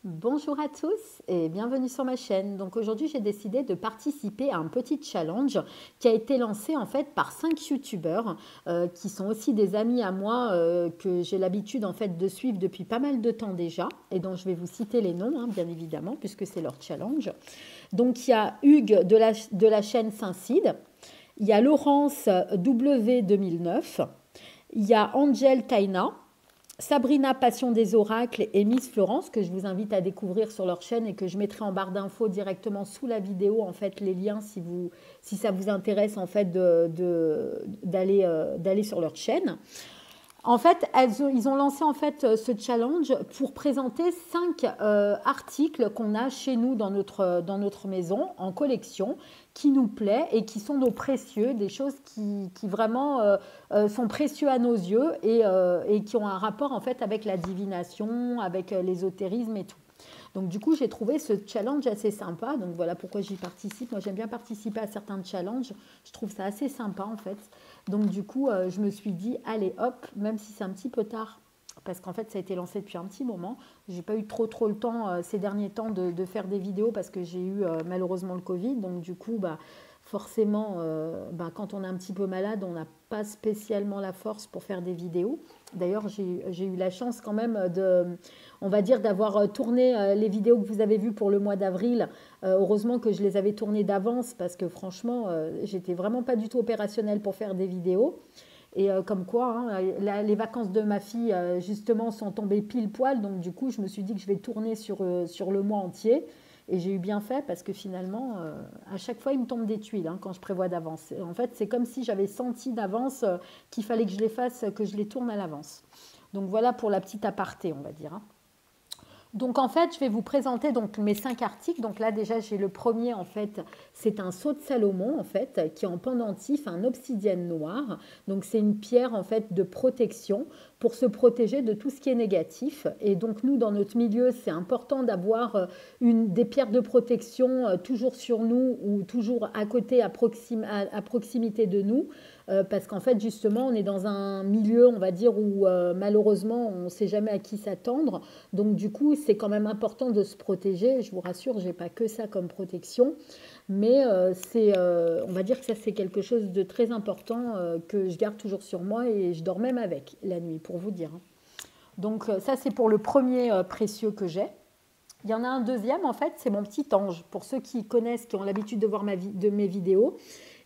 Bonjour à tous et bienvenue sur ma chaîne. Donc aujourd'hui, j'ai décidé de participer à un petit challenge qui a été lancé en fait par 5 youtubeurs qui sont aussi des amis à moi que j'ai l'habitude en fait de suivre depuis pas mal de temps déjà et dont je vais vous citer les noms bien évidemment puisque c'est leur challenge. Donc il y a Hugues de la chaîne Saint-Cide, il y a Laurence W 2009, il y a Angel Taina, Sabrina Passion des Oracles et Miss Florence, que je vous invite à découvrir sur leur chaîne et que je mettrai en barre d'infos directement sous la vidéo, en fait, les liens si ça vous intéresse, en fait, d'aller sur leur chaîne. En fait, ils ont lancé en fait ce challenge pour présenter 5 articles qu'on a chez nous dans notre maison en collection qui nous plaît et qui sont nos précieux, des choses qui vraiment sont précieux à nos yeux et qui ont un rapport en fait avec la divination, avec l'ésotérisme et tout. Donc du coup, j'ai trouvé ce challenge assez sympa. Donc voilà pourquoi j'y participe. Moi, j'aime bien participer à certains challenges. Je trouve ça assez sympa en fait. Donc du coup, je me suis dit, allez hop, même si c'est un petit peu tard, parce qu'en fait, ça a été lancé depuis un petit moment. J'ai pas eu trop le temps ces derniers temps de faire des vidéos parce que j'ai eu malheureusement le Covid. Donc du coup, forcément, quand on est un petit peu malade, on n'a pas spécialement la force pour faire des vidéos. D'ailleurs, j'ai eu la chance quand même on va dire, d'avoir tourné les vidéos que vous avez vues pour le mois d'avril. Heureusement que je les avais tournées d'avance parce que franchement, j'étais vraiment pas du tout opérationnelle pour faire des vidéos. Et comme quoi, les vacances de ma fille, justement, sont tombées pile poil. Donc, du coup, je me suis dit que je vais tourner sur le mois entier. Et j'ai eu bien fait parce que finalement, à chaque fois, il me tombe des tuiles quand je prévois d'avance. En fait, c'est comme si j'avais senti d'avance qu'il fallait que je les fasse, que je les tourne à l'avance. Donc, voilà pour la petite aparté, on va dire. Donc en fait, je vais vous présenter donc mes 5 articles. Donc là déjà, j'ai le premier en fait, c'est un sceau de Salomon en fait, qui est en pendentif, un obsidienne noir. Donc c'est une pierre en fait de protection pour se protéger de tout ce qui est négatif. Et donc nous, dans notre milieu, c'est important d'avoir des pierres de protection toujours sur nous ou toujours à côté, à proximité de nous. Parce qu'en fait, justement, on est dans un milieu, on va dire, où malheureusement, on ne sait jamais à qui s'attendre. Donc, du coup, c'est quand même important de se protéger. Je vous rassure, je n'ai pas que ça comme protection. Mais on va dire que ça, c'est quelque chose de très important que je garde toujours sur moi et je dors même avec la nuit, pour vous dire. Donc, ça, c'est pour le premier précieux que j'ai. Il y en a un deuxième, en fait, c'est mon petit ange. Pour ceux qui connaissent, qui ont l'habitude de voir de mes vidéos,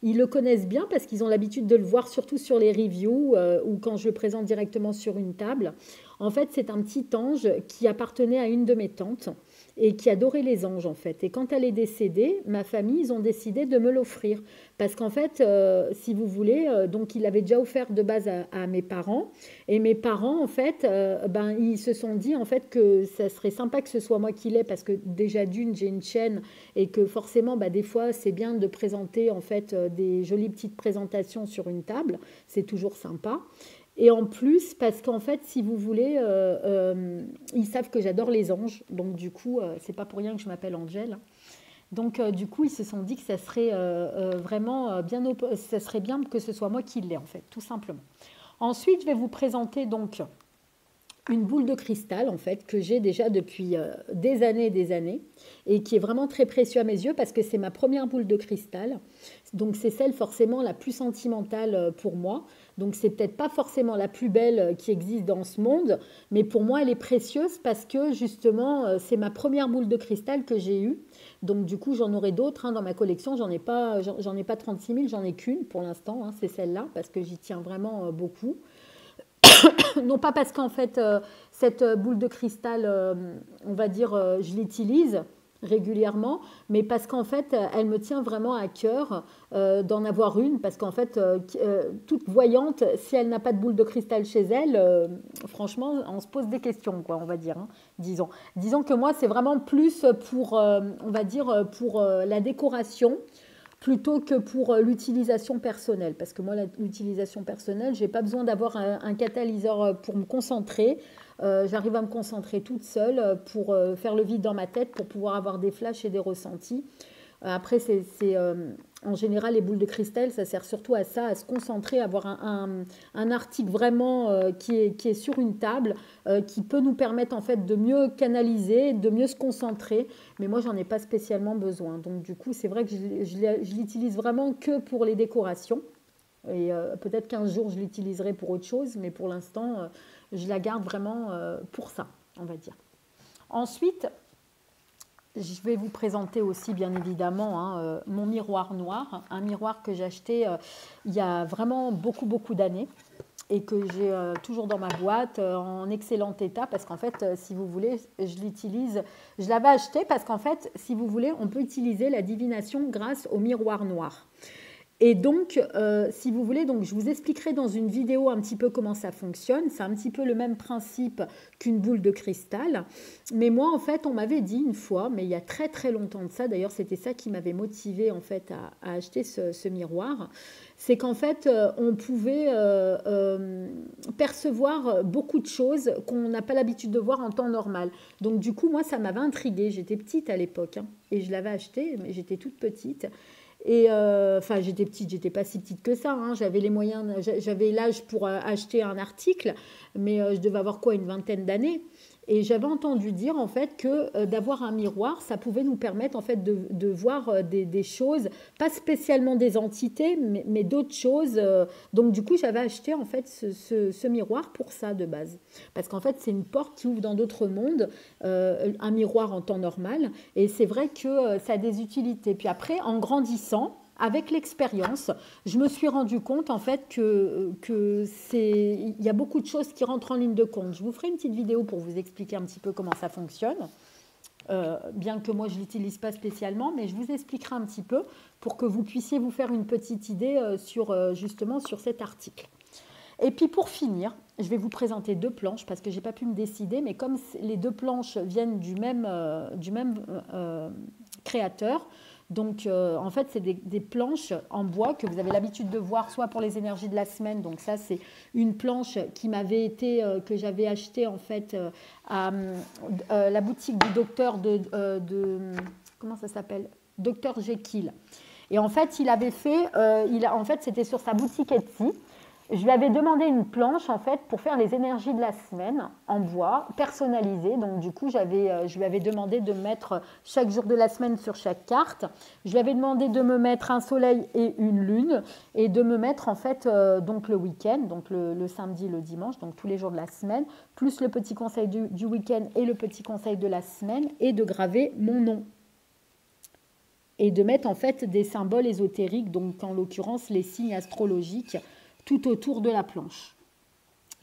ils le connaissent bien parce qu'ils ont l'habitude de le voir surtout sur les reviews ou quand je le présente directement sur une table. En fait, c'est un petit ange qui appartenait à une de mes tantes et qui adorait les anges en fait. Et quand elle est décédée, ma famille, ils ont décidé de me l'offrir. Parce qu'en fait, si vous voulez, donc il l'avait déjà offert de base à mes parents. Et mes parents, en fait, ils se sont dit en fait que ça serait sympa que ce soit moi qui l'ai parce que déjà d'une, j'ai une chaîne et que forcément, des fois, c'est bien de présenter en fait des jolies petites présentations sur une table. C'est toujours sympa. Et en plus, parce qu'en fait, si vous voulez, ils savent que j'adore les anges. Donc, du coup, c'est pas pour rien que je m'appelle Angel. Donc, du coup, ils se sont dit que ça serait vraiment ça serait bien que ce soit moi qui l'ai, en fait, tout simplement. Ensuite, je vais vous présenter donc une boule de cristal en fait que j'ai déjà depuis des années et qui est vraiment très précieux à mes yeux parce que c'est ma première boule de cristal. Donc c'est celle forcément la plus sentimentale pour moi. Donc c'est peut-être pas forcément la plus belle qui existe dans ce monde, mais pour moi elle est précieuse parce que justement c'est ma première boule de cristal que j'ai eue. Donc du coup j'en aurai d'autres dans ma collection. J'en ai pas 36 000, j'en ai qu'une pour l'instant. C'est celle-là parce que j'y tiens vraiment beaucoup. Non pas parce qu'en fait, cette boule de cristal, on va dire, je l'utilise régulièrement, mais parce qu'en fait, elle me tient vraiment à cœur d'en avoir une, parce qu'en fait, toute voyante, si elle n'a pas de boule de cristal chez elle, franchement, on se pose des questions, quoi, on va dire, disons. Disons que moi, c'est vraiment plus pour, on va dire, pour la décoration, plutôt que pour l'utilisation personnelle. Parce que moi, l'utilisation personnelle, je n'ai pas besoin d'avoir un catalyseur pour me concentrer. J'arrive à me concentrer toute seule pour faire le vide dans ma tête, pour pouvoir avoir des flashs et des ressentis. Après, en général, les boules de cristal, ça sert surtout à ça, à se concentrer, à avoir un article vraiment qui est sur une table, qui peut nous permettre en fait de mieux canaliser, de mieux se concentrer. Mais moi, j'en ai pas spécialement besoin. Donc du coup, c'est vrai que je l'utilise vraiment que pour les décorations. Et peut-être qu'un jour, je l'utiliserai pour autre chose, mais pour l'instant, je la garde vraiment pour ça, on va dire. Ensuite, je vais vous présenter aussi, bien évidemment, hein, mon miroir noir, un miroir que j'ai acheté il y a vraiment beaucoup, beaucoup d'années et que j'ai toujours dans ma boîte en excellent état parce qu'en fait, si vous voulez, je l'utilise. Je l'avais acheté parce qu'en fait, si vous voulez, on peut utiliser la divination grâce au miroir noir. Et donc, si vous voulez, donc je vous expliquerai dans une vidéo un petit peu comment ça fonctionne. C'est un petit peu le même principe qu'une boule de cristal. Mais moi, en fait, on m'avait dit une fois, mais il y a très très longtemps de ça, d'ailleurs c'était ça qui m'avait motivée en fait à acheter ce miroir, c'est qu'en fait, on pouvait percevoir beaucoup de choses qu'on n'a pas l'habitude de voir en temps normal. Donc du coup, moi, ça m'avait intriguée. J'étais petite à l'époque hein, et je l'avais acheté, mais j'étais toute petite. Et enfin, j'étais petite, j'étais pas si petite que ça. Hein. J'avais les moyens, j'avais l'âge pour acheter un article, mais je devais avoir quoi, une vingtaine d'années. Et j'avais entendu dire en fait que d'avoir un miroir, ça pouvait nous permettre en fait de voir des choses, pas spécialement des entités, mais d'autres choses. Donc du coup, j'avais acheté en fait ce miroir pour ça de base, parce qu'en fait, c'est une porte qui ouvre dans d'autres mondes, un miroir en temps normal. Et c'est vrai que ça a des utilités. Puis après, en grandissant, avec l'expérience, je me suis rendu compte en fait il y a beaucoup de choses qui rentrent en ligne de compte. Je vous ferai une petite vidéo pour vous expliquer un petit peu comment ça fonctionne. Bien que moi je ne l'utilise pas spécialement, mais je vous expliquerai un petit peu pour que vous puissiez vous faire une petite idée justement sur cet article. Et puis pour finir, je vais vous présenter deux planches parce que je n'ai pas pu me décider, mais comme les deux planches viennent du même créateur, donc en fait c'est des planches en bois que vous avez l'habitude de voir soit pour les énergies de la semaine, donc ça c'est une planche qui m'avait été, que j'avais achetée en fait à la boutique du docteur comment ça s'appelle, Docteur Jekyll. Et en fait il avait fait, en fait c'était sur sa boutique Etsy. Je lui avais demandé une planche en fait pour faire les énergies de la semaine en bois, personnalisée. Donc du coup, je lui avais demandé de mettre chaque jour de la semaine sur chaque carte. Je lui avais demandé de me mettre un soleil et une lune et de me mettre en fait donc le week-end, donc le samedi, le dimanche, donc tous les jours de la semaine, plus le petit conseil du week-end et le petit conseil de la semaine et de graver mon nom. Et de mettre en fait des symboles ésotériques, donc en l'occurrence les signes astrologiques, tout autour de la planche.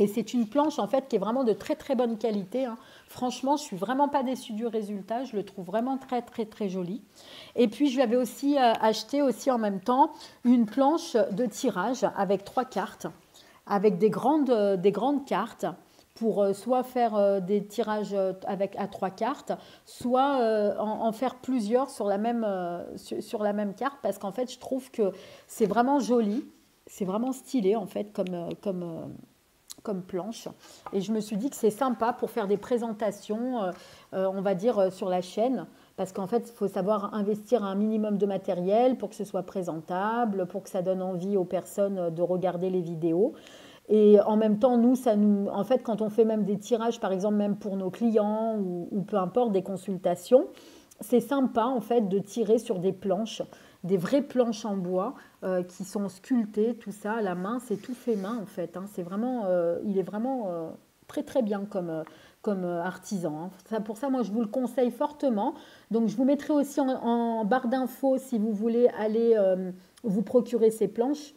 Et c'est une planche en fait qui est vraiment de très très bonne qualité. Hein. Franchement, je ne suis vraiment pas déçue du résultat. Je le trouve vraiment très très très joli. Et puis je lui avais aussi acheté aussi en même temps une planche de tirage avec 3 cartes, avec des grandes cartes pour soit faire des tirages à 3 cartes, soit en faire plusieurs sur la même carte, parce qu'en fait je trouve que c'est vraiment joli. C'est vraiment stylé en fait comme planche. Et je me suis dit que c'est sympa pour faire des présentations, on va dire, sur la chaîne. Parce qu'en fait, il faut savoir investir un minimum de matériel pour que ce soit présentable, pour que ça donne envie aux personnes de regarder les vidéos. Et en même temps, en fait, quand on fait même des tirages, par exemple, même pour nos clients ou peu importe, des consultations, c'est sympa en fait de tirer sur des planches, des vraies planches en bois qui sont sculptées, tout ça à la main, c'est tout fait main en fait. Hein. Il est vraiment très très bien comme artisan. Hein. Pour ça, moi je vous le conseille fortement. Donc je vous mettrai aussi en barre d'infos si vous voulez aller vous procurer ces planches.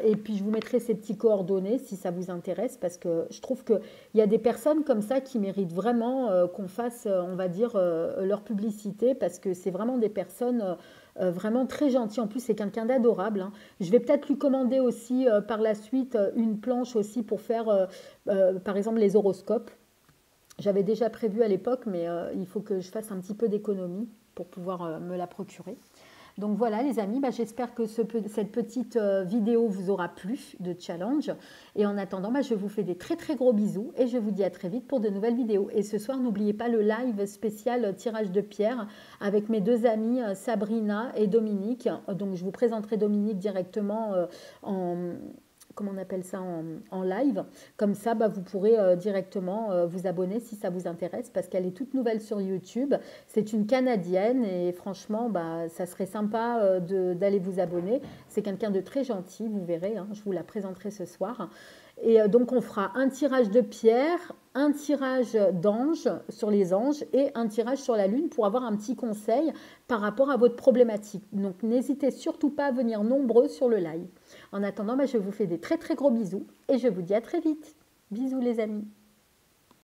Et puis je vous mettrai ces petits coordonnées si ça vous intéresse, parce que je trouve qu'il y a des personnes comme ça qui méritent vraiment qu'on fasse, on va dire, leur publicité, parce que c'est vraiment des personnes vraiment très gentilles. En plus, c'est quelqu'un d'adorable. Hein. Je vais peut-être lui commander aussi par la suite une planche aussi pour faire, par exemple, les horoscopes. J'avais déjà prévu à l'époque, mais il faut que je fasse un petit peu d'économie pour pouvoir me la procurer. Donc voilà les amis, bah, j'espère que cette petite vidéo vous aura plu de challenge. Et en attendant, bah, je vous fais des très très gros bisous et je vous dis à très vite pour de nouvelles vidéos. Et ce soir, n'oubliez pas le live spécial tirage de pierre avec mes deux amies Sabrina et Dominique. Donc je vous présenterai Dominique directement en... comment on appelle ça en live. Comme ça, bah, vous pourrez directement vous abonner si ça vous intéresse parce qu'elle est toute nouvelle sur YouTube. C'est une Canadienne et franchement, bah, ça serait sympa d'aller vous abonner. C'est quelqu'un de très gentil, vous verrez. Hein, je vous la présenterai ce soir. Et donc, on fera un tirage de pierre, un tirage d'ange sur les anges et un tirage sur la lune pour avoir un petit conseil par rapport à votre problématique. Donc, n'hésitez surtout pas à venir nombreux sur le live. En attendant, bah, je vous fais des très très gros bisous et je vous dis à très vite. Bisous les amis.